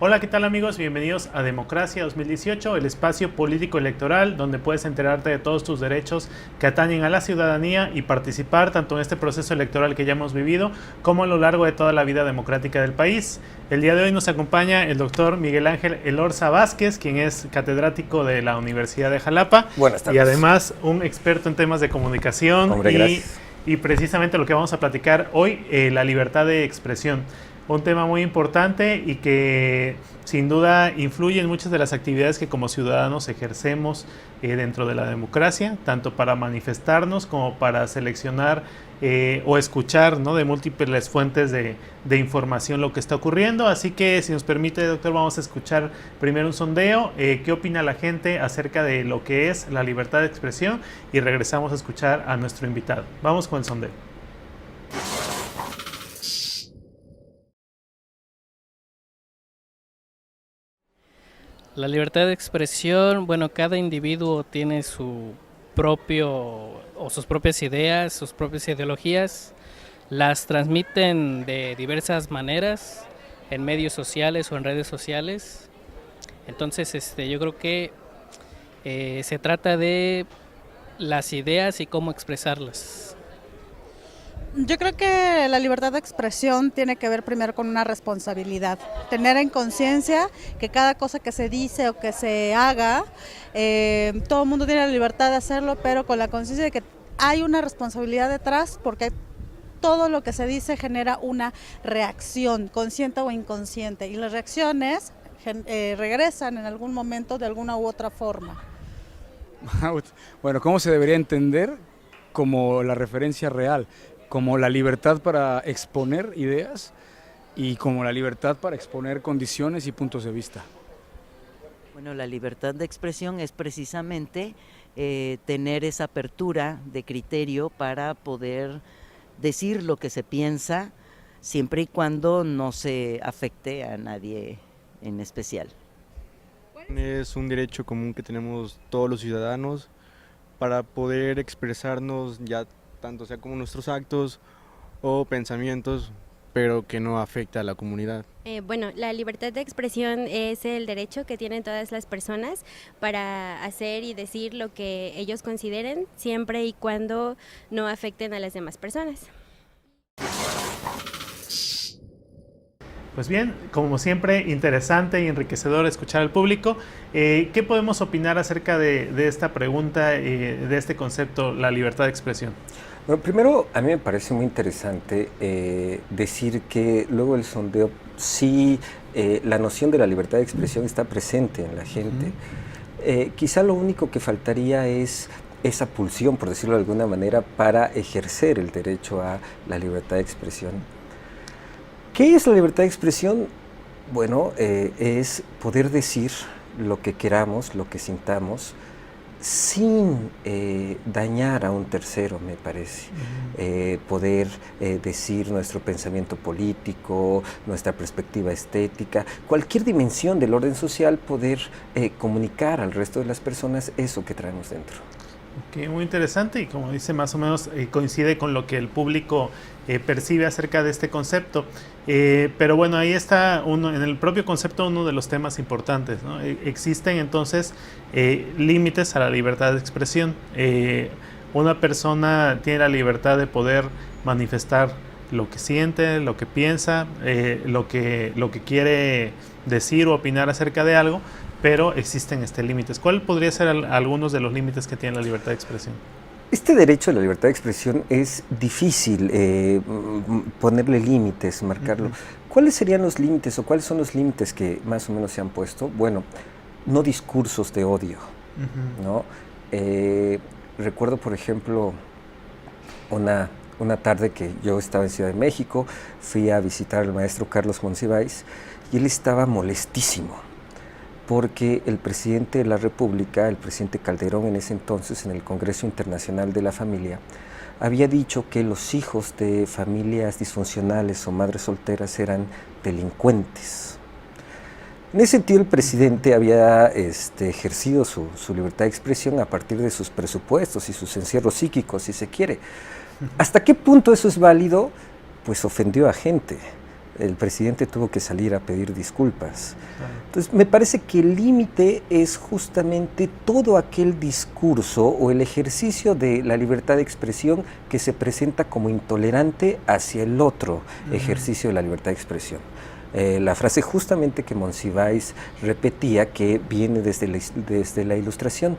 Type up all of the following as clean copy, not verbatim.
Hola, ¿qué tal amigos? Bienvenidos a Democracia 2018, el espacio político electoral donde puedes enterarte de todos tus derechos que atañen a la ciudadanía y participar tanto en este proceso electoral que ya hemos vivido como a lo largo de toda la vida democrática del país. El día de hoy nos acompaña el doctor Miguel Ángel Elorza Vázquez, quien es catedrático de la Universidad de Jalapa. Buenas tardes. Y además un experto en temas de comunicación. Hombre, gracias. Y precisamente lo que vamos a platicar hoy, la libertad de expresión. Un tema muy importante y que sin duda influye en muchas de las actividades que como ciudadanos ejercemos dentro de la democracia, tanto para manifestarnos como para seleccionar o escuchar, ¿no?, de múltiples fuentes de información lo que está ocurriendo. Así que si nos permite, doctor, vamos a escuchar primero un sondeo. ¿Qué opina la gente acerca de lo que es la libertad de expresión? Y regresamos a escuchar a nuestro invitado. Vamos con el sondeo. La libertad de expresión, bueno, cada individuo tiene su propio o sus propias ideas, sus propias ideologías, las transmiten de diversas maneras en medios sociales o en redes sociales. Entonces, yo creo que se trata de las ideas y cómo expresarlas. Yo creo que la libertad de expresión tiene que ver primero con una responsabilidad, tener en conciencia que cada cosa que se dice o que se haga, todo el mundo tiene la libertad de hacerlo, pero con la conciencia de que hay una responsabilidad detrás, porque todo lo que se dice genera una reacción, consciente o inconsciente, y las reacciones regresan en algún momento de alguna u otra forma. Bueno, ¿cómo se debería entender como la referencia real? Como la libertad para exponer ideas y como la libertad para exponer condiciones y puntos de vista. Bueno, la libertad de expresión es precisamente tener esa apertura de criterio para poder decir lo que se piensa, siempre y cuando no se afecte a nadie en especial. Es un derecho común que tenemos todos los ciudadanos para poder expresarnos, ya tanto sea como nuestros actos o pensamientos, pero que no afecta a la comunidad. Bueno, la libertad de expresión es el derecho que tienen todas las personas para hacer y decir lo que ellos consideren, siempre y cuando no afecten a las demás personas. Pues bien, como siempre, interesante y enriquecedor escuchar al público. ¿Qué podemos opinar acerca de esta pregunta, de este concepto, la libertad de expresión? Bueno, primero, a mí me parece muy interesante decir que luego del sondeo, sí, la noción de la libertad de expresión está presente en la gente. Quizá lo único que faltaría es esa pulsión, por decirlo de alguna manera, para ejercer el derecho a la libertad de expresión. ¿Qué es la libertad de expresión? Bueno, es poder decir lo que queramos, lo que sintamos, sin dañar a un tercero, me parece. Poder decir nuestro pensamiento político, nuestra perspectiva estética, cualquier dimensión del orden social, poder comunicar al resto de las personas eso que traemos dentro. Okay, muy interesante, y como dice, más o menos coincide con lo que el público percibe acerca de este concepto. Pero bueno, ahí está en el propio concepto uno de los temas importantes, ¿no? Existen entonces límites a la libertad de expresión. Una persona tiene la libertad de poder manifestar lo que siente, lo que piensa, lo que quiere decir o opinar acerca de algo, pero existen límites. ¿Cuál podría ser algunos de los límites que tiene la libertad de expresión? Este derecho a la libertad de expresión es difícil ponerle límites, marcarlo. ¿Cuáles serían los límites o cuáles son los límites que más o menos se han puesto? Bueno, no discursos de odio, ¿no? Recuerdo, por ejemplo, una tarde que yo estaba en Ciudad de México, fui a visitar al maestro Carlos Monsiváis y él estaba molestísimo porque el presidente de la República, el presidente Calderón en ese entonces, en el Congreso Internacional de la Familia, había dicho que los hijos de familias disfuncionales o madres solteras eran delincuentes. En ese sentido, el presidente había ejercido su libertad de expresión a partir de sus presupuestos y sus encierros psíquicos, si se quiere. ¿Hasta qué punto eso es válido? Pues ofendió a gente. el presidente tuvo que salir a pedir disculpas. Entonces, me parece que el límite es justamente todo aquel discurso o el ejercicio de la libertad de expresión que se presenta como intolerante hacia el otro ejercicio de la libertad de expresión. La frase justamente que Monsiváis repetía, que viene desde la Ilustración: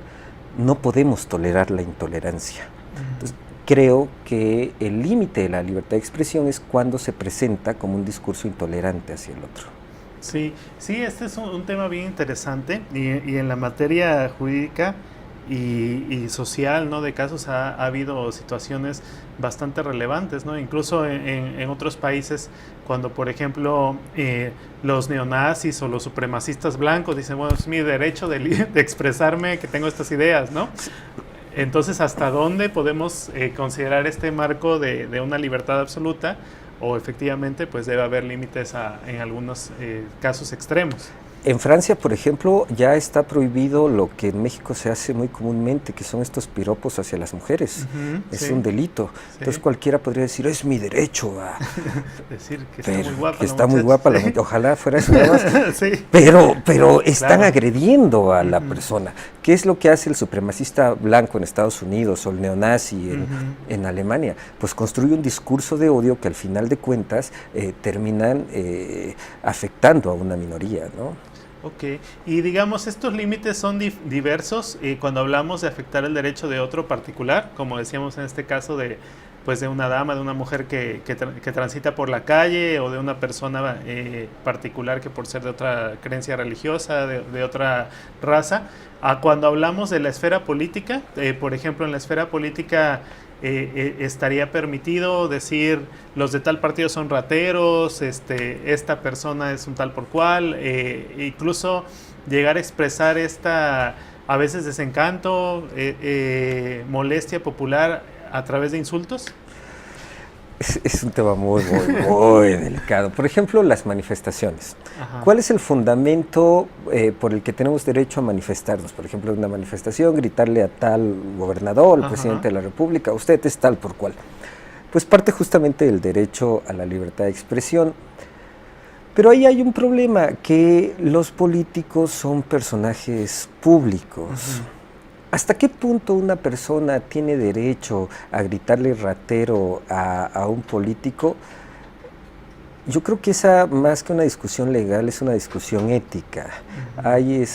no podemos tolerar la intolerancia. Entonces, creo que el límite de la libertad de expresión es cuando se presenta como un discurso intolerante hacia el otro. Sí, este es un tema bien interesante y en la materia jurídica y social, ¿no? De casos ha habido situaciones bastante relevantes, ¿no? Incluso en otros países, cuando por ejemplo los neonazis o los supremacistas blancos dicen, bueno, es mi derecho de expresarme que tengo estas ideas, ¿no? Entonces, ¿hasta dónde podemos considerar este marco de una libertad absoluta? O efectivamente pues debe haber límites en algunos casos extremos. En Francia, por ejemplo, ya está prohibido lo que en México se hace muy comúnmente, que son estos piropos hacia las mujeres. Es un delito. Entonces cualquiera podría decir, es mi derecho a decir que está muy guapa. Que está muy guapa, ojalá fuera eso nada más. Sí. Pero están agrediendo a la persona. ¿Qué es lo que hace el supremacista blanco en Estados Unidos o el neonazi en Alemania? Pues construye un discurso de odio que al final de cuentas terminan afectando a una minoría, ¿no? Ok, y digamos, estos límites son diversos cuando hablamos de afectar el derecho de otro particular, como decíamos en este caso de una dama, de una mujer que transita por la calle, o de una persona particular que por ser de otra creencia religiosa, de otra raza, a cuando hablamos de la esfera política. Por ejemplo, en la esfera política estaría permitido decir los de tal partido son rateros, esta persona es un tal por cual, incluso llegar a expresar a veces desencanto, molestia popular a través de insultos. Es un tema muy delicado. Por ejemplo, las manifestaciones. Ajá. ¿Cuál es el fundamento por el que tenemos derecho a manifestarnos? Por ejemplo, en una manifestación, gritarle a tal gobernador, al presidente de la República, usted es tal por cual. Pues parte justamente del derecho a la libertad de expresión. Pero ahí hay un problema, que los políticos son personajes públicos. ¿Hasta qué punto una persona tiene derecho a gritarle ratero a un político? Yo creo que esa, más que una discusión legal, es una discusión ética. Hay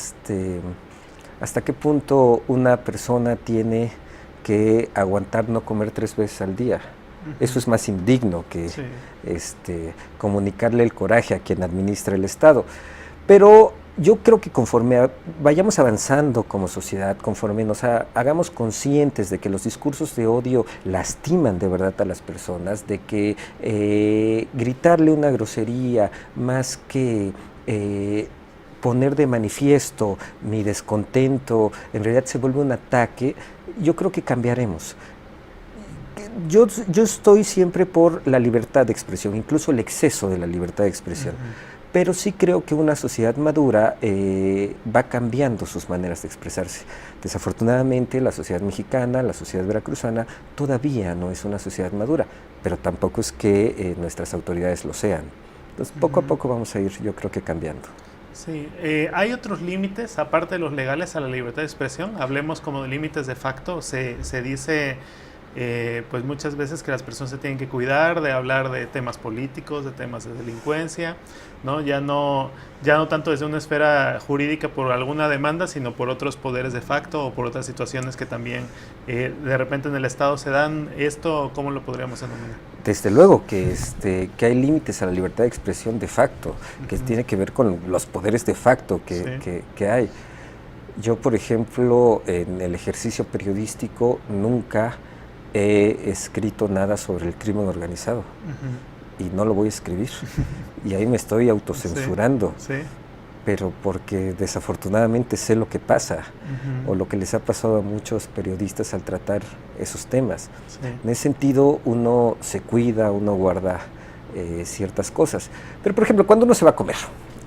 ¿hasta qué punto una persona tiene que aguantar no comer 3 veces al día? Eso es más indigno que comunicarle el coraje a quien administra el Estado. Pero yo creo que conforme vayamos avanzando como sociedad, conforme nos hagamos conscientes de que los discursos de odio lastiman de verdad a las personas, de que gritarle una grosería más que poner de manifiesto mi descontento, en realidad se vuelve un ataque, yo creo que cambiaremos. Yo estoy siempre por la libertad de expresión, incluso el exceso de la libertad de expresión. Pero sí creo que una sociedad madura va cambiando sus maneras de expresarse. Desafortunadamente, la sociedad mexicana, la sociedad veracruzana, todavía no es una sociedad madura, pero tampoco es que nuestras autoridades lo sean. Entonces, poco a poco vamos a ir, yo creo que cambiando. Sí, ¿hay otros límites, aparte de los legales, a la libertad de expresión? Hablemos como de límites de facto. Se dice pues muchas veces que las personas se tienen que cuidar de hablar de temas políticos, de temas de delincuencia, ¿no? Ya no tanto desde una esfera jurídica por alguna demanda, sino por otros poderes de facto o por otras situaciones que también de repente en el Estado se dan. ¿Esto cómo lo podríamos denominar? Desde luego que hay límites a la libertad de expresión de facto, que tiene que ver con los poderes de facto que hay. Yo, por ejemplo, en el ejercicio periodístico nunca he escrito nada sobre el crimen organizado y no lo voy a escribir y ahí me estoy autocensurando, pero porque desafortunadamente sé lo que pasa o lo que les ha pasado a muchos periodistas al tratar esos temas. En ese sentido uno se cuida, uno guarda ciertas cosas, pero por ejemplo cuando uno se va a comer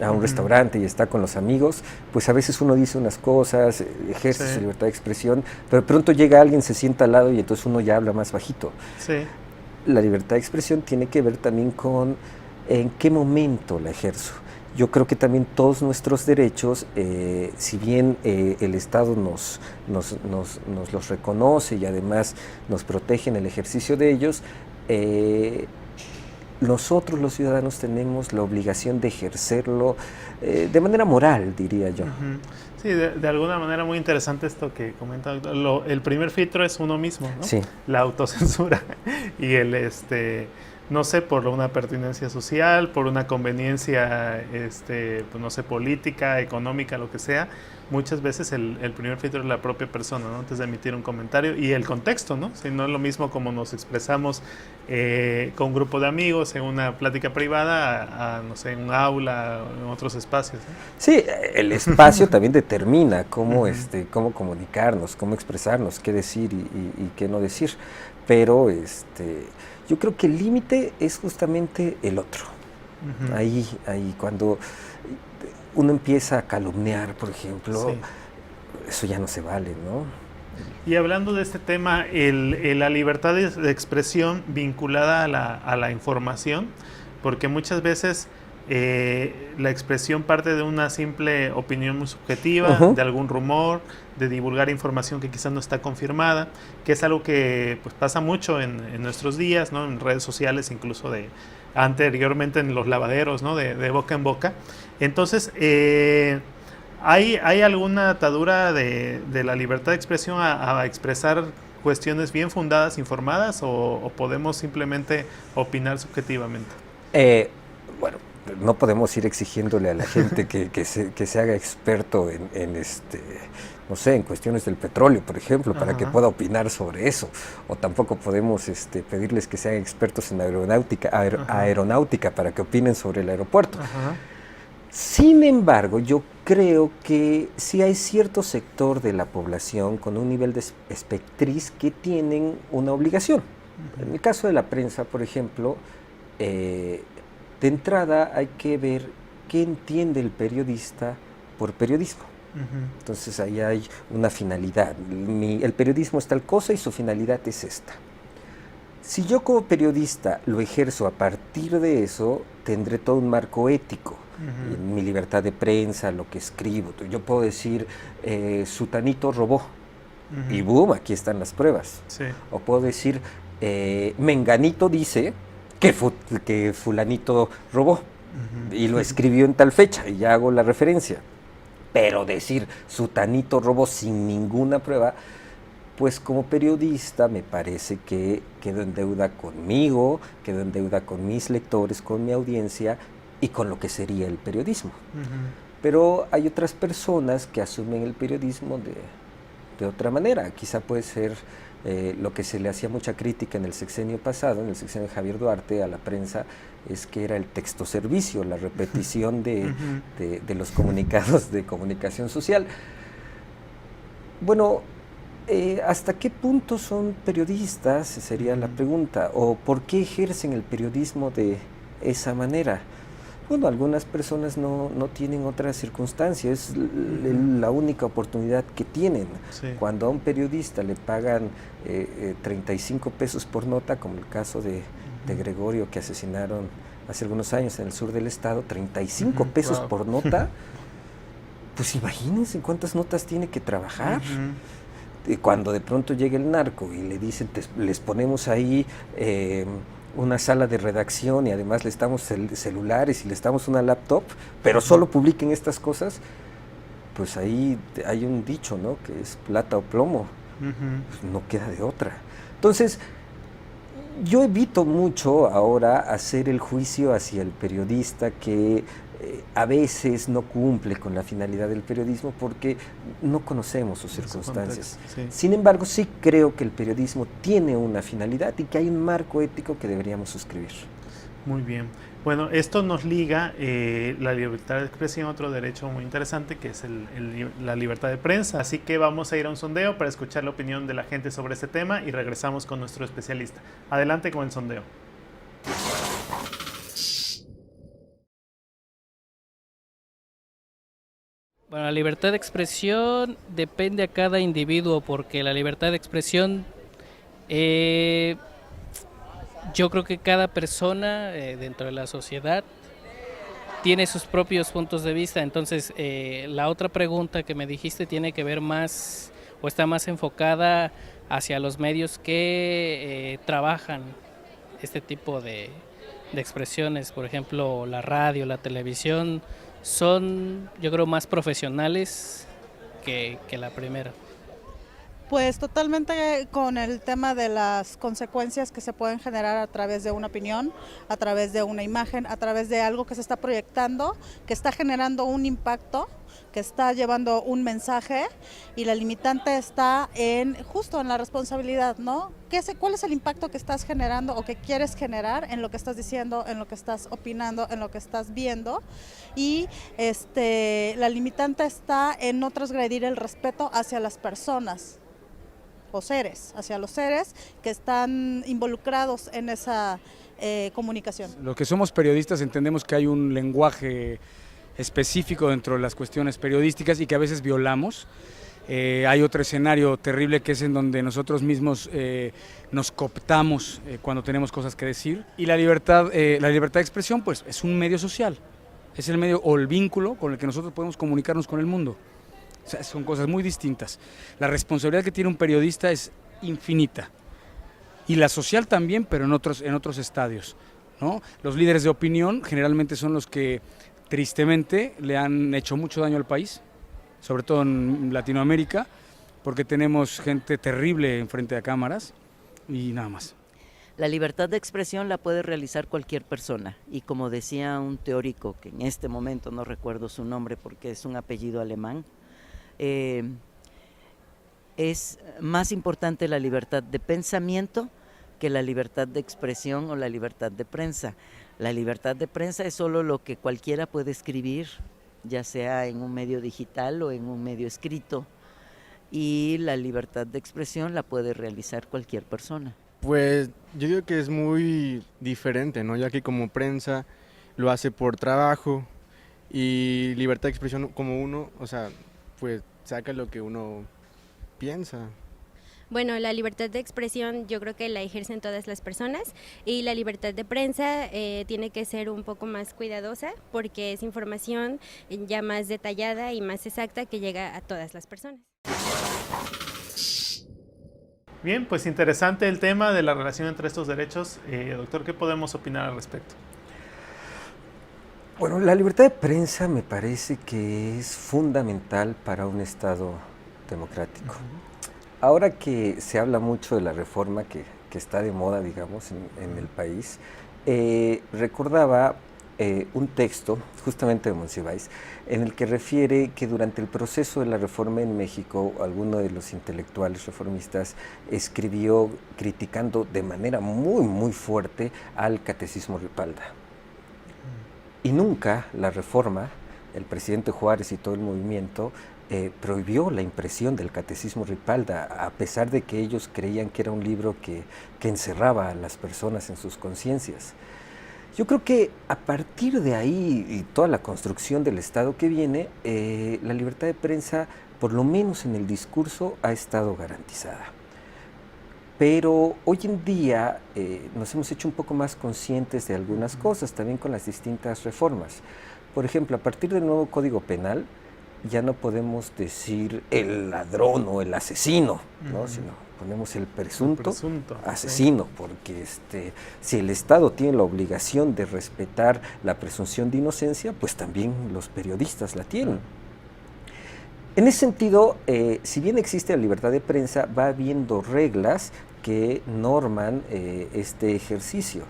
a un restaurante y está con los amigos, pues a veces uno dice unas cosas, ejerce su libertad de expresión, pero de pronto llega alguien, se sienta al lado y entonces uno ya habla más bajito. La libertad de expresión tiene que ver también con en qué momento la ejerzo. Yo creo que también todos nuestros derechos, si bien el Estado nos los reconoce y además nos protege en el ejercicio de ellos, nosotros los ciudadanos tenemos la obligación de ejercerlo de manera moral, diría yo. Sí, de alguna manera muy interesante esto que comenta. El primer filtro es uno mismo, ¿no? Sí. La autocensura y no sé, por una pertinencia social, por una conveniencia, pues no sé, política, económica, lo que sea. Muchas veces el primer filtro es la propia persona, ¿no? Antes de emitir un comentario y el contexto, ¿no? Si no es lo mismo como nos expresamos con un grupo de amigos en una plática privada no sé, en un aula, en otros espacios, ¿no? Sí, el espacio también determina cómo, cómo comunicarnos, cómo expresarnos, qué decir y qué no decir. Pero yo creo que el límite es justamente el otro. Ahí cuando uno empieza a calumniar, por ejemplo, eso ya no se vale, ¿no? Y hablando de este tema, la libertad de expresión vinculada a la información, porque muchas veces la expresión parte de una simple opinión muy subjetiva, de algún rumor, de divulgar información que quizás no está confirmada, que es algo que pues, pasa mucho en nuestros días, ¿no? En redes sociales, incluso anteriormente en los lavaderos, ¿no? De boca en boca. Entonces, ¿hay alguna atadura de la libertad de expresión a expresar cuestiones bien fundadas, informadas, o podemos simplemente opinar subjetivamente? Bueno, no podemos ir exigiéndole a la gente que se haga experto no sé, en cuestiones del petróleo, por ejemplo, para que pueda opinar sobre eso. O tampoco podemos pedirles que sean expertos en aeronáutica para que opinen sobre el aeropuerto. Sin embargo, yo creo que sí hay cierto sector de la población con un nivel de espectriz que tienen una obligación. En el caso de la prensa, por ejemplo, de entrada hay que ver qué entiende el periodista por periodismo. Entonces ahí hay una finalidad. El periodismo es tal cosa y su finalidad es esta. Si yo como periodista lo ejerzo a partir de eso, tendré todo un marco ético. Mi libertad de prensa, lo que escribo. Yo puedo decir, Sutanito robó. Y boom, aquí están las pruebas. Sí. O puedo decir, Menganito dice que fulanito robó. Y lo escribió en tal fecha y ya hago la referencia. Pero decir Sutanito robó sin ninguna prueba, pues como periodista me parece que quedo en deuda conmigo, quedo en deuda con mis lectores, con mi audiencia y con lo que sería el periodismo. Pero hay otras personas que asumen el periodismo de otra manera. Quizá puede ser lo que se le hacía mucha crítica en el sexenio pasado, en el sexenio de Javier Duarte, a la prensa, es que era el texto servicio, la repetición de los comunicados de comunicación social. Bueno, ¿hasta qué punto son periodistas? Sería la pregunta. ¿O por qué ejercen el periodismo de esa manera? Bueno, algunas personas no tienen otra circunstancia, es la única oportunidad que tienen. Sí. Cuando a un periodista le pagan 35 pesos por nota, como el caso de Gregorio que asesinaron hace algunos años en el sur del estado, 35 pesos por nota, pues imagínense cuántas notas tiene que trabajar. Cuando de pronto llega el narco y le dicen, les ponemos ahí una sala de redacción y además le estamos celulares y le estamos una laptop, pero solo publiquen estas cosas, pues ahí hay un dicho, ¿no? Que es plata o plomo, pues no queda de otra. Entonces, yo evito mucho ahora hacer el juicio hacia el periodista que a veces no cumple con la finalidad del periodismo porque no conocemos sus circunstancias. Sí. Sin embargo, sí creo que el periodismo tiene una finalidad y que hay un marco ético que deberíamos suscribir. Muy bien. Bueno, esto nos liga la libertad de expresión a otro derecho muy interesante que es la libertad de prensa. Así que vamos a ir a un sondeo para escuchar la opinión de la gente sobre este tema y regresamos con nuestro especialista. Adelante con el sondeo. Bueno, la libertad de expresión depende a cada individuo porque la libertad de expresión Yo creo que cada persona dentro de la sociedad tiene sus propios puntos de vista. Entonces, la otra pregunta que me dijiste tiene que ver más o está más enfocada hacia los medios que trabajan este tipo de expresiones. Por ejemplo, la radio, la televisión, son, yo creo, más profesionales que la primera. Pues totalmente con el tema de las consecuencias que se pueden generar a través de una opinión, a través de una imagen, a través de algo que se está proyectando, que está generando un impacto, que está llevando un mensaje, y la limitante está justo en la responsabilidad, ¿no? ¿Cuál es el impacto que estás generando o que quieres generar en lo que estás diciendo, en lo que estás opinando, en lo que estás viendo? Y la limitante está en no transgredir el respeto hacia las personas o seres, hacia los seres que están involucrados en esa comunicación. Los que somos periodistas entendemos que hay un lenguaje específico dentro de las cuestiones periodísticas y que a veces violamos. Hay otro escenario terrible que es en donde nosotros mismos nos cooptamos cuando tenemos cosas que decir. Y la libertad de expresión, pues, es un medio social, es el medio o el vínculo con el que nosotros podemos comunicarnos con el mundo. O sea, son cosas muy distintas. La responsabilidad que tiene un periodista es infinita. Y la social también, pero en otros estadios, ¿no? Los líderes de opinión generalmente son los que tristemente le han hecho mucho daño al país, sobre todo en Latinoamérica, porque tenemos gente terrible enfrente de cámaras y nada más. La libertad de expresión la puede realizar cualquier persona, y como decía un teórico, que en este momento no recuerdo su nombre porque es un apellido alemán, es más importante la libertad de pensamiento que la libertad de expresión o la libertad de prensa. La libertad de prensa es solo lo que cualquiera puede escribir, ya sea en un medio digital o en un medio escrito, y la libertad de expresión la puede realizar cualquier persona. Pues yo digo que es muy diferente, ¿no? Ya que como prensa lo hace por trabajo, y libertad de expresión como uno, o sea, pues saca lo que uno piensa. Bueno, la libertad de expresión yo creo que la ejercen todas las personas, y la libertad de prensa tiene que ser un poco más cuidadosa porque es información ya más detallada y más exacta que llega a todas las personas. Bien, pues interesante el tema de la relación entre estos derechos. Doctor, ¿qué podemos opinar al respecto? Bueno, la libertad de prensa me parece que es fundamental para un Estado democrático. Ahora que se habla mucho de la reforma que está de moda, digamos, en el país, recordaba un texto, justamente de Monsiváis, en el que refiere que durante el proceso de la reforma en México, alguno de los intelectuales reformistas escribió criticando de manera muy, muy fuerte al catecismo Ripalda. Y nunca la reforma, el presidente Juárez y todo el movimiento, prohibió la impresión del catecismo Ripalda, a pesar de que ellos creían que era un libro que encerraba a las personas en sus conciencias. Yo creo que a partir de ahí y toda la construcción del Estado que viene, la libertad de prensa, por lo menos en el discurso, ha estado garantizada. Pero hoy en día nos hemos hecho un poco más conscientes de algunas cosas, también con las distintas reformas. Por ejemplo, a partir del nuevo Código Penal, ya no podemos decir el ladrón o el asesino, ¿no? Sino ponemos el presunto asesino, sí. Porque si el Estado tiene la obligación de respetar la presunción de inocencia, pues también los periodistas la tienen. En ese sentido, si bien existe la libertad de prensa, va habiendo reglas que norman este ejercicio.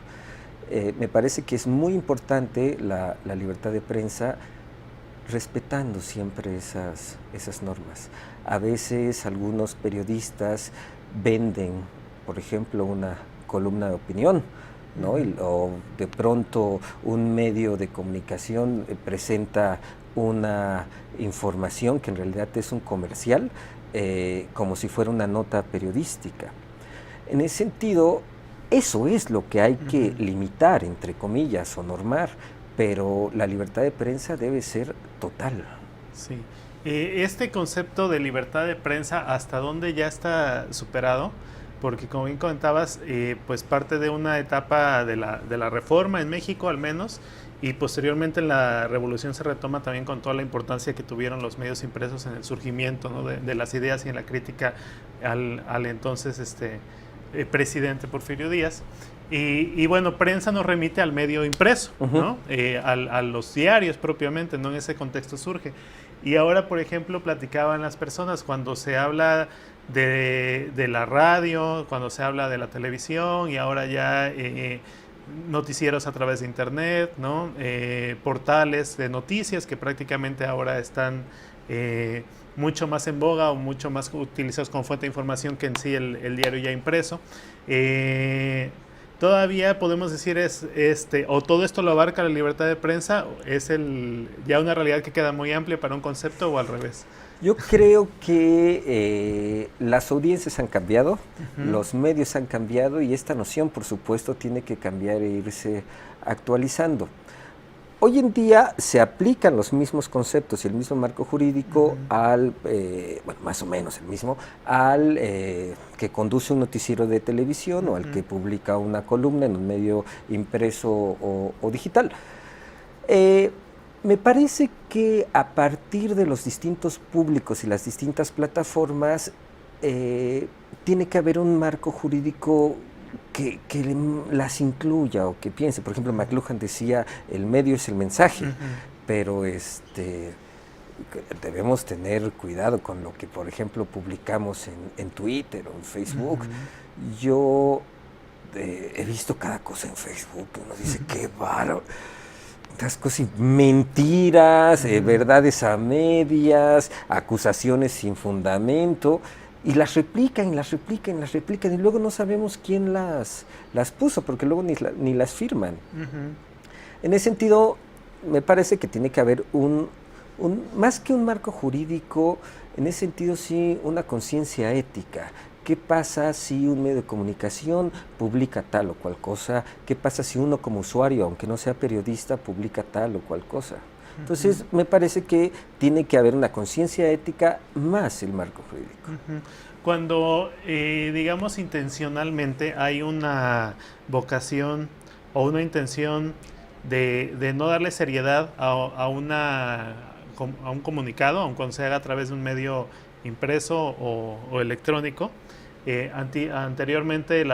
Me parece que es muy importante la libertad de prensa, respetando siempre esas normas. A veces algunos periodistas venden, por ejemplo, una columna de opinión, ¿no? O de pronto un medio de comunicación presenta una información que en realidad es un comercial, como si fuera una nota periodística. En ese sentido, eso es lo que hay que limitar, entre comillas, o normar, pero la libertad de prensa debe ser total. Sí. Este concepto de libertad de prensa, ¿hasta dónde ya está superado? porque como bien comentabas, pues parte de una etapa de la reforma en México al menos, y posteriormente en la revolución se retoma también con toda la importancia que tuvieron los medios impresos en el surgimiento, ¿no?, de las ideas y en la crítica al entonces presidente Porfirio Díaz. Y bueno, prensa nos remite al medio impreso, ¿no? A los diarios propiamente, ¿no? En ese contexto surge. Y ahora, por ejemplo, platicaban las personas cuando se habla de la radio, cuando se habla de la televisión y ahora ya noticieros a través de internet, ¿no? Portales de noticias que prácticamente ahora están mucho más en boga o mucho más utilizados como fuente de información que en sí el diario ya impreso. Todavía podemos decir o todo esto lo abarca la libertad de prensa, es ya una realidad que queda muy amplia para un concepto, o al revés. Yo creo que las audiencias han cambiado, los medios han cambiado y esta noción, por supuesto, tiene que cambiar e irse actualizando. Hoy en día se aplican los mismos conceptos y el mismo marco jurídico al, bueno, más o menos el mismo, al que conduce un noticiero de televisión o al que publica una columna en un medio impreso o digital. Me parece que a partir de los distintos públicos y las distintas plataformas tiene que haber un marco jurídico que las incluya o que piense. Por ejemplo, McLuhan decía, el medio es el mensaje, pero debemos tener cuidado con lo que, por ejemplo, publicamos en Twitter o en Facebook. Yo he visto cada cosa en Facebook, uno dice, qué bárbaro. Estas cosas, mentiras, verdades a medias, acusaciones sin fundamento. Y las replican, y luego no sabemos quién las puso, porque luego ni las firman. En ese sentido, me parece que tiene que haber más que un marco jurídico, en ese sentido sí una conciencia ética. ¿Qué pasa si un medio de comunicación publica tal o cual cosa? ¿Qué pasa si uno como usuario, aunque no sea periodista, publica tal o cual cosa? Entonces, me parece que tiene que haber una conciencia ética más el marco jurídico. Cuando, digamos, intencionalmente hay una vocación o una intención de no darle seriedad a un comunicado, aunque se haga a través de un medio impreso o electrónico, anteriormente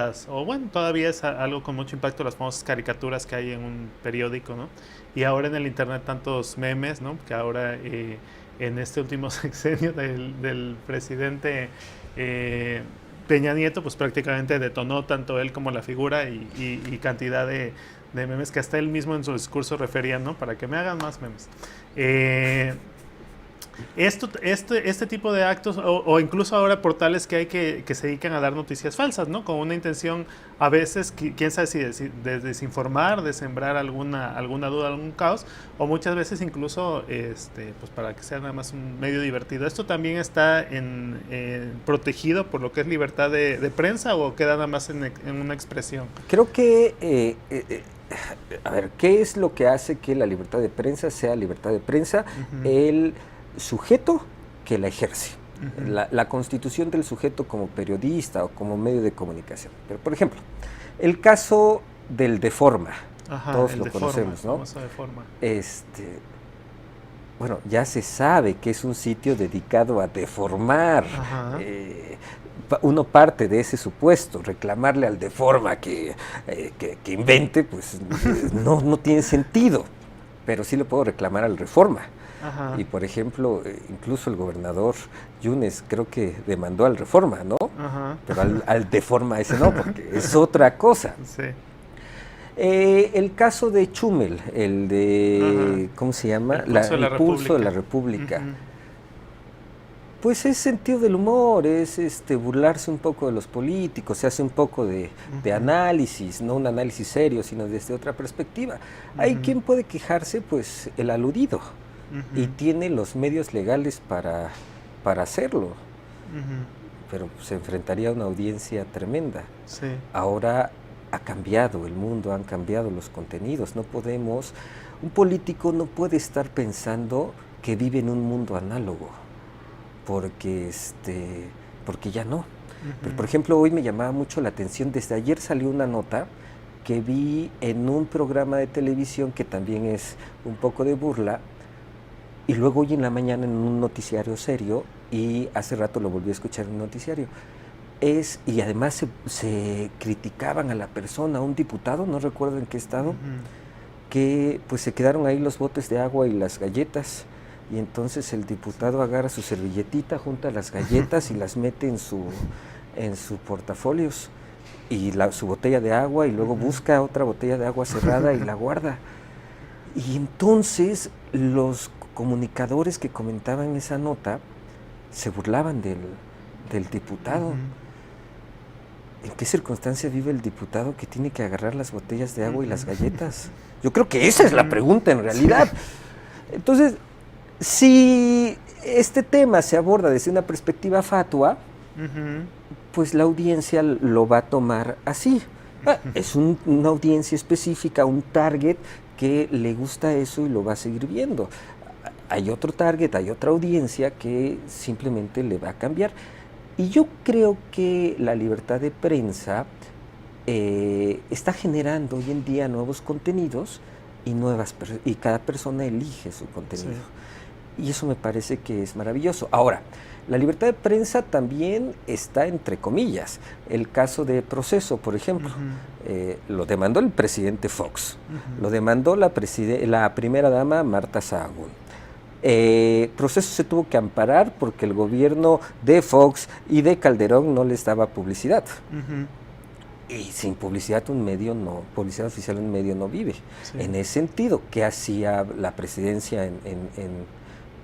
todavía es algo con mucho impacto, las famosas caricaturas que hay en un periódico, ¿no? Y ahora en el internet tantos memes, ¿no? Que ahora en este último sexenio del presidente Peña Nieto, pues prácticamente detonó tanto él como la figura y cantidad de memes que hasta él mismo en su discurso refería, ¿no? Para que me hagan más memes. Este tipo de actos, o incluso ahora portales que hay que se dedican a dar noticias falsas, ¿no? Con una intención a veces, quién sabe si de desinformar, de sembrar alguna duda, algún caos, o muchas veces incluso pues para que sea nada más un medio divertido. ¿Esto también está protegido por lo que es libertad de prensa o queda nada más en una expresión? Creo que a ver, ¿qué es lo que hace que la libertad de prensa sea libertad de prensa? El sujeto que la ejerce, la constitución del sujeto como periodista o como medio de comunicación. Pero, por ejemplo, el caso del Deforma, todos lo conocemos, ¿no? Deforma. Bueno, ya se sabe que es un sitio dedicado a deformar. Uno parte de ese supuesto, reclamarle al Deforma que invente, pues no tiene sentido, pero sí le puedo reclamar al Reforma. Y por ejemplo, incluso el gobernador Yunes creo que demandó al Reforma, ¿no? Pero al Deforma ese no, porque es otra cosa. Sí. El caso de Chumel, el de, ¿cómo se llama? El Pulso de la República. Pues es sentido del humor, es burlarse un poco de los políticos, se hace un poco de análisis, no un análisis serio, sino desde otra perspectiva. Hay quien puede quejarse, pues el aludido. Y tiene los medios legales para hacerlo, pero se enfrentaría a una audiencia tremenda. Sí. Ahora ha cambiado el mundo, han cambiado los contenidos, un político no puede estar pensando que vive en un mundo análogo, porque porque ya no. Pero, por ejemplo, hoy me llamaba mucho la atención, desde ayer salió una nota que vi en un programa de televisión que también es un poco de burla, y luego hoy en la mañana en un noticiario serio, y hace rato lo volví a escuchar en un noticiario, y además se criticaban a la persona, a un diputado, no recuerdo en qué estado, que pues se quedaron ahí los botes de agua y las galletas, y entonces el diputado agarra su servilletita, junta las galletas y las mete en su portafolios, y su botella de agua, y luego busca otra botella de agua cerrada y la guarda. Y entonces los comunicadores que comentaban esa nota se burlaban del diputado. ¿En qué circunstancia vive el diputado que tiene que agarrar las botellas de agua y las galletas? Yo creo que esa es la pregunta en realidad. Entonces, si este tema se aborda desde una perspectiva fatua, pues la audiencia lo va a tomar así. Es una audiencia específica, un target que le gusta eso y lo va a seguir viendo. Hay otro target, hay otra audiencia que simplemente le va a cambiar. Y yo creo que la libertad de prensa está generando hoy en día nuevos contenidos y cada persona elige su contenido. Sí. Y eso me parece que es maravilloso. Ahora, la libertad de prensa también está entre comillas. El caso de Proceso, por ejemplo, lo demandó el presidente Fox, lo demandó la primera dama Marta Sahagún. Proceso se tuvo que amparar porque el gobierno de Fox y de Calderón no les daba publicidad. Y sin publicidad publicidad oficial un medio no vive. Sí. En ese sentido, ¿qué hacía la presidencia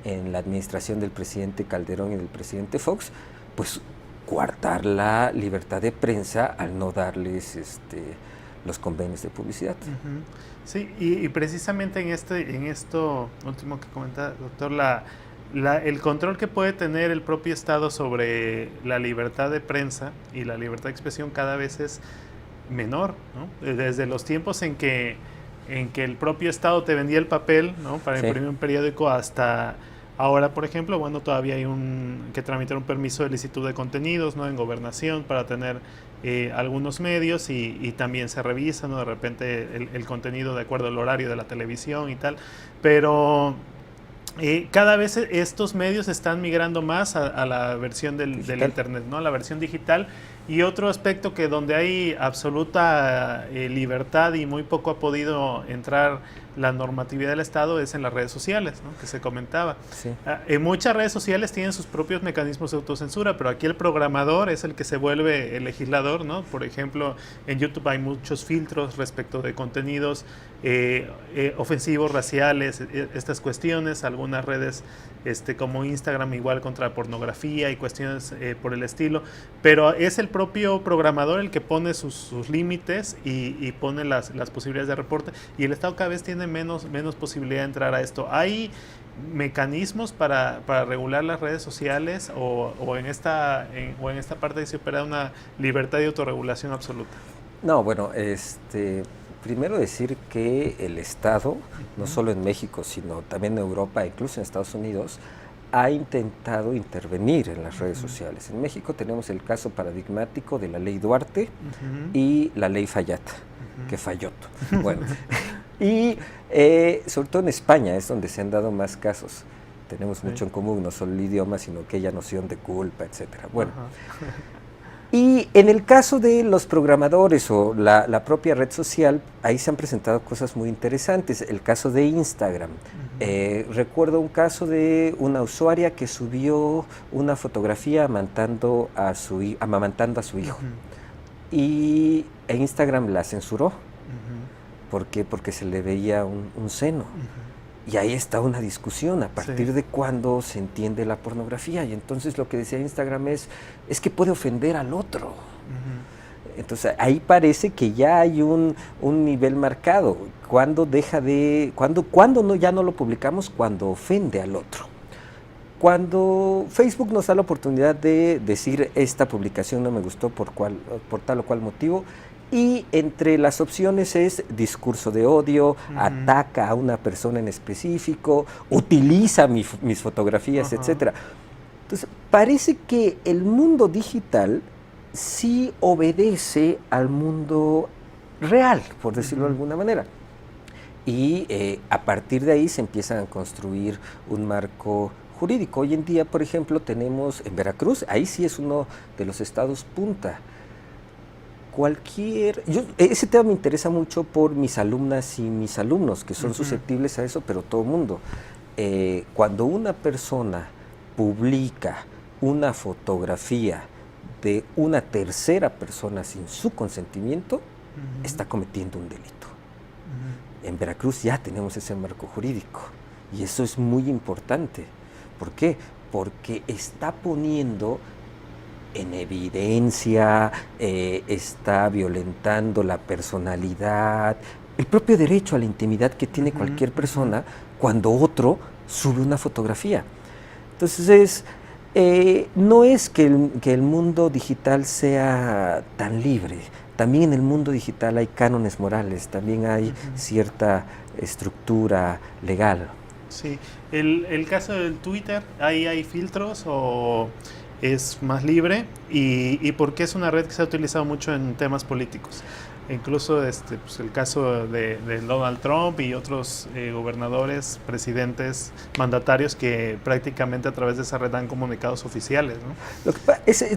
en la administración del presidente Calderón y del presidente Fox? Pues coartar la libertad de prensa al no darles los convenios de publicidad. Sí, y precisamente en esto último que comenta, doctor, el control que puede tener el propio Estado sobre la libertad de prensa y la libertad de expresión cada vez es menor, ¿no? Desde los tiempos en que el propio Estado te vendía el papel, ¿no?, para imprimir un periódico, hasta ahora, por ejemplo, bueno, todavía hay que tramitar un permiso de licitud de contenidos, ¿no?, en Gobernación para tener algunos medios, y también se revisa, ¿no?, de repente el contenido de acuerdo al horario de la televisión y tal, pero cada vez estos medios están migrando más a la versión del Internet, ¿no?, a la versión digital. Y otro aspecto que donde hay absoluta libertad y muy poco ha podido entrar la normatividad del Estado es en las redes sociales, ¿no?, que se comentaba. Sí. Muchas redes sociales tienen sus propios mecanismos de autocensura, pero aquí el programador es el que se vuelve el legislador, ¿no? Por ejemplo, en YouTube hay muchos filtros respecto de contenidos ofensivos, raciales, estas cuestiones. Algunas redes como Instagram igual contra pornografía y cuestiones por el estilo, pero es el propio programador el que pone sus límites y pone las posibilidades de reporte, y el Estado cada vez tiene menos posibilidad de entrar a esto. ¿Hay mecanismos para regular las redes sociales o en esta parte se opera una libertad de autorregulación absoluta? No, bueno, primero decir que el Estado, no solo en México, sino también en Europa, incluso en Estados Unidos, ha intentado intervenir en las redes sociales. En México tenemos el caso paradigmático de la ley Duarte y la ley Fallata, que falló. Bueno, y sobre todo en España es donde se han dado más casos. Tenemos mucho en común, no solo el idioma, sino aquella noción de culpa, etcétera. Bueno. Y en el caso de los programadores o la propia red social, ahí se han presentado cosas muy interesantes. El caso de Instagram. Recuerdo un caso de una usuaria que subió una fotografía amamantando a su hijo. Y Instagram la censuró. ¿Por qué? Porque se le veía un seno. Y ahí está una discusión, a partir de cuándo se entiende la pornografía. Y entonces lo que decía Instagram es que puede ofender al otro. Entonces ahí parece que ya hay un nivel marcado. ¿Cuándo ya no lo publicamos? Cuando ofende al otro. Cuando Facebook nos da la oportunidad de decir esta publicación no me gustó por tal o cual motivo, y entre las opciones es discurso de odio, ataca a una persona en específico, utiliza mis fotografías, etcétera. Entonces, parece que el mundo digital sí obedece al mundo real, por decirlo de alguna manera. Y a partir de ahí se empiezan a construir un marco jurídico. Hoy en día, por ejemplo, tenemos en Veracruz, ahí sí es uno de los estados punta. Ese tema me interesa mucho por mis alumnas y mis alumnos, que son susceptibles a eso, pero todo el mundo. Cuando una persona publica una fotografía de una tercera persona sin su consentimiento, está cometiendo un delito. En Veracruz ya tenemos ese marco jurídico y eso es muy importante. ¿Por qué? Porque está poniendo en evidencia, está violentando la personalidad, el propio derecho a la intimidad que tiene cualquier persona cuando otro sube una fotografía. Entonces, no es que el mundo digital sea tan libre. También en el mundo digital hay cánones morales, también hay cierta estructura legal. Sí, el caso del Twitter, ¿ahí hay filtros o es más libre? ¿Y por qué es una red que se ha utilizado mucho en temas políticos? Incluso pues el caso de Donald Trump y otros gobernadores, presidentes, mandatarios que prácticamente a través de esa red dan comunicados oficiales, ¿no?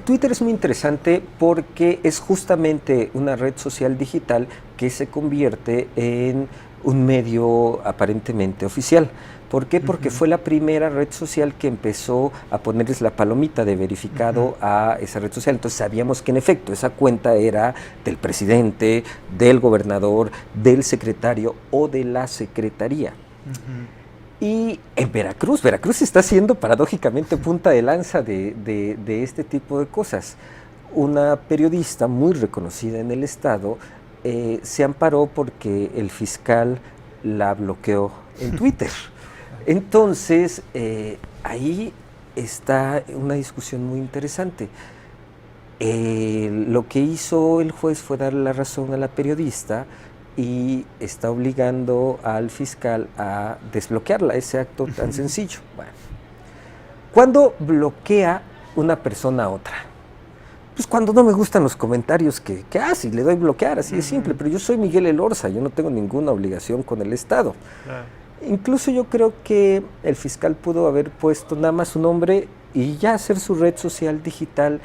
Twitter es muy interesante porque es justamente una red social digital que se convierte en un medio aparentemente oficial. ¿Por qué? Porque fue la primera red social que empezó a ponerles la palomita de verificado a esa red social. Entonces sabíamos que en efecto esa cuenta era del presidente, del gobernador, del secretario o de la secretaría. Y en Veracruz está siendo paradójicamente punta de lanza de este tipo de cosas. Una periodista muy reconocida en el estado se amparó porque el fiscal la bloqueó en Twitter. Entonces, ahí está una discusión muy interesante. Lo que hizo el juez fue darle la razón a la periodista y está obligando al fiscal a desbloquearla, ese acto tan sencillo. Bueno, ¿cuándo bloquea una persona a otra? Pues cuando no me gustan los comentarios que hace y le doy bloquear, así de simple, pero yo soy Miguel Elorza, yo no tengo ninguna obligación con el Estado. Incluso yo creo que el fiscal pudo haber puesto nada más su nombre y ya hacer su red social digital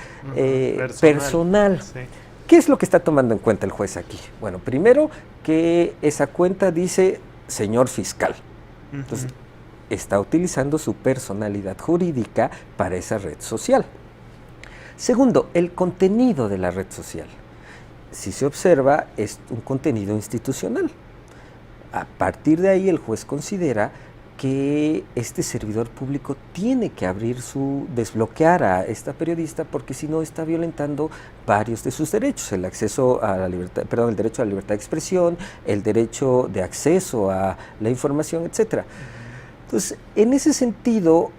personal. Sí. ¿Qué es lo que está tomando en cuenta el juez aquí? Bueno, primero que esa cuenta dice señor fiscal. Entonces, está utilizando su personalidad jurídica para esa red social. Segundo, el contenido de la red social. Si se observa, es un contenido institucional. A partir de ahí el juez considera que este servidor público tiene que desbloquear a esta periodista porque si no está violentando varios de sus derechos, el acceso a la libertad, el derecho a la libertad de expresión, el derecho de acceso a la información, etc. Entonces, en ese sentido,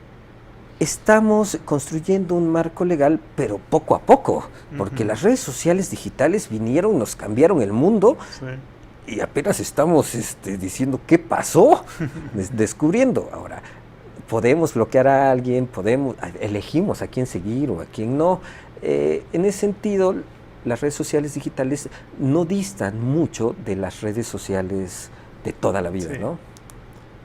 estamos construyendo un marco legal, pero poco a poco, porque las redes sociales digitales vinieron, nos cambiaron el mundo. Sí. Y apenas estamos diciendo qué pasó, descubriendo. Ahora, podemos bloquear a alguien, elegimos a quién seguir o a quién no. En ese sentido, las redes sociales digitales no distan mucho de las redes sociales de toda la vida, ¿no?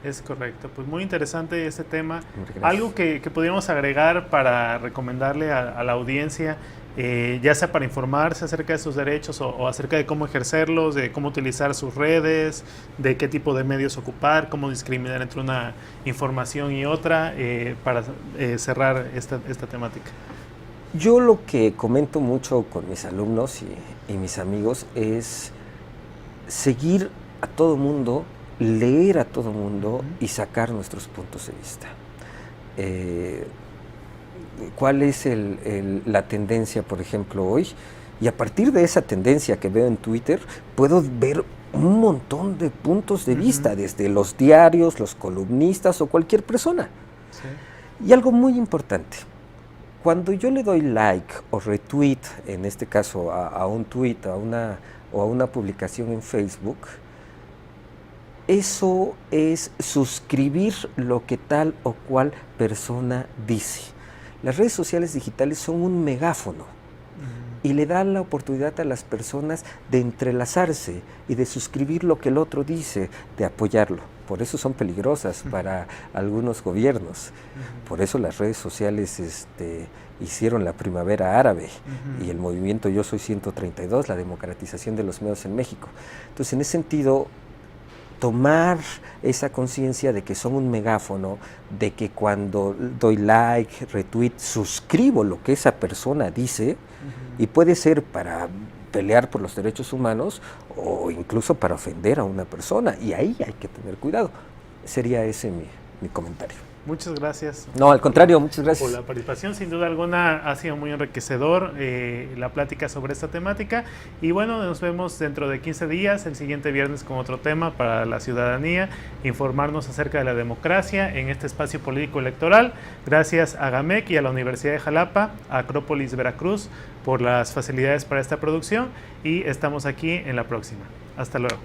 Es correcto. Pues muy interesante este tema. Algo que pudiéramos agregar para recomendarle a la audiencia, ya sea para informarse acerca de sus derechos o acerca de cómo ejercerlos, de cómo utilizar sus redes, de qué tipo de medios ocupar, cómo discriminar entre una información y otra, para cerrar esta temática. Yo lo que comento mucho con mis alumnos y mis amigos es seguir a todo mundo, leer a todo mundo y sacar nuestros puntos de vista. ¿Cuál es la tendencia, por ejemplo, hoy? Y a partir de esa tendencia que veo en Twitter, puedo ver un montón de puntos de vista, desde los diarios, los columnistas o cualquier persona. Sí. Y algo muy importante, cuando yo le doy like o retweet, en este caso a un tweet o a una publicación en Facebook, eso es suscribir lo que tal o cual persona dice. Las redes sociales digitales son un megáfono y le dan la oportunidad a las personas de entrelazarse y de suscribir lo que el otro dice, de apoyarlo. Por eso son peligrosas para algunos gobiernos. Por eso las redes sociales hicieron la primavera árabe y el movimiento Yo Soy 132, la democratización de los medios en México. Entonces, en ese sentido, tomar esa conciencia de que son un megáfono, de que cuando doy like, retweet, suscribo lo que esa persona dice, y puede ser para pelear por los derechos humanos o incluso para ofender a una persona, y ahí hay que tener cuidado. Sería ese mi comentario. Muchas gracias. No, al contrario, muchas gracias. Por la participación, sin duda alguna ha sido muy enriquecedor la plática sobre esta temática. Y bueno, nos vemos dentro de 15 días, el siguiente viernes con otro tema para la ciudadanía, informarnos acerca de la democracia en este espacio político electoral. Gracias a GAMEC y a la Universidad de Jalapa, a Acrópolis Veracruz, por las facilidades para esta producción, y estamos aquí en la próxima. Hasta luego.